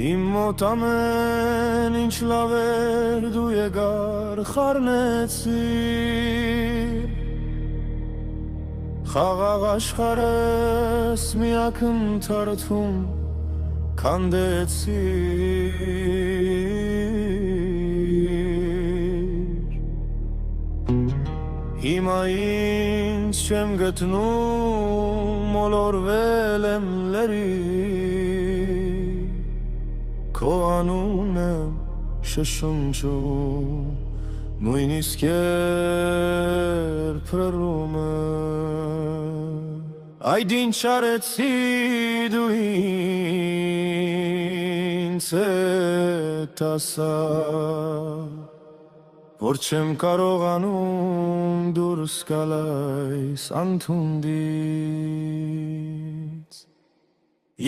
Իմ մոտ ամեն ինչ լավ էր, դու եկար խառնեցիր խաղաղ աշխարհս միակն թարթում քանդեցիր Հիմա ինձ չեմ գտնում, մոլորվել եմ լերի Քո անունն եմ շշնջում, նույնիսկ երբ հրում եմ Այդ ինչ արեցի դու ինձ հետ ասա Որ չեմ կարողանում դուրս գալ այս անթունդից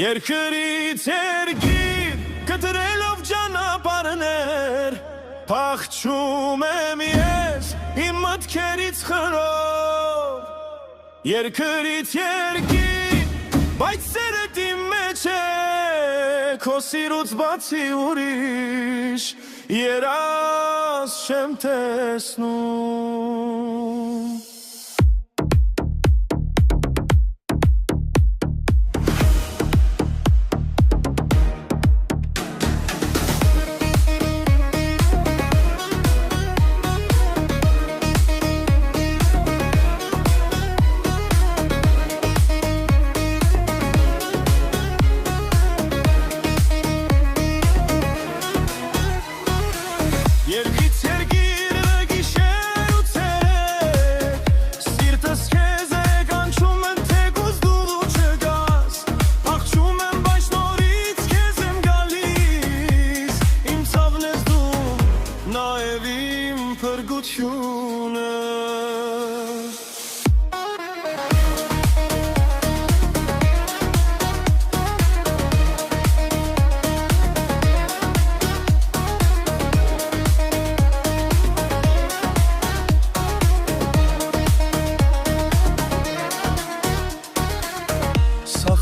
Երկրից երկիր կտրելով ճանապարհներ Փախչում եմ ես իմ մտքերից խրով Երկրից երկիր, բայց սերդ իմ մեջ է Քո սիրուց բացի ուրիշ երազ չեմ տեսնում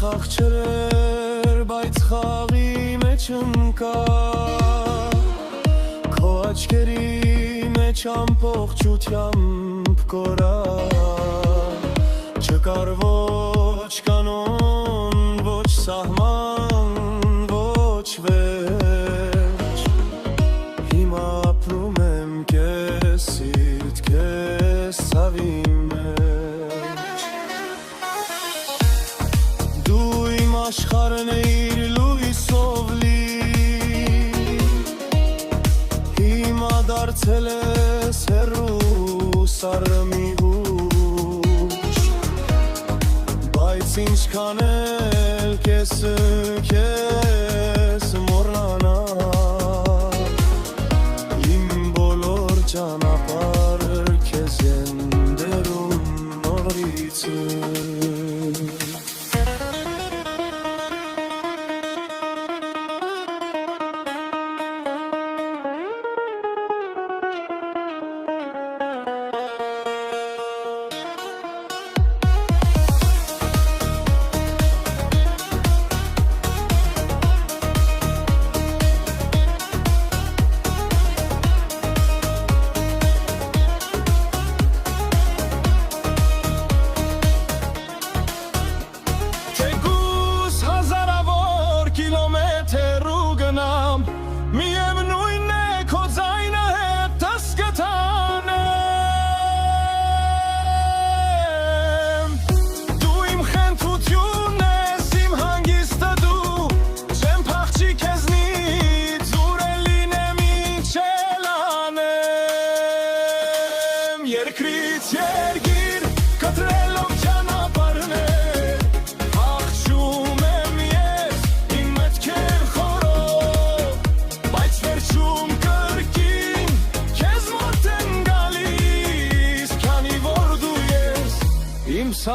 Խաղչեր, բայց խաղի մեջ ընկա Քո աչքերի մեջ ամբողջությամբ կորա Չկար ոչ կանոն, ոչ սահման, ոչ վերջ Հիմա ապրում եմ քեզ սիրտ, քեզ ցավի Աշխարհն է իր լույսով լի Հիմա դարձել ես հեռու սառմի հուշ Բայց ինչքան էլ քեզ մոռանալ Իմ բոլոր ճանապարհը քեզ են դերում նորից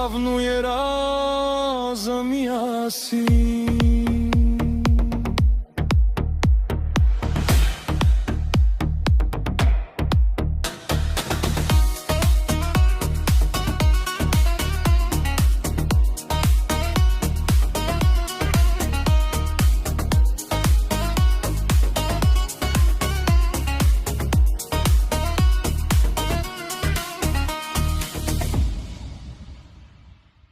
կավն ու երազը միասին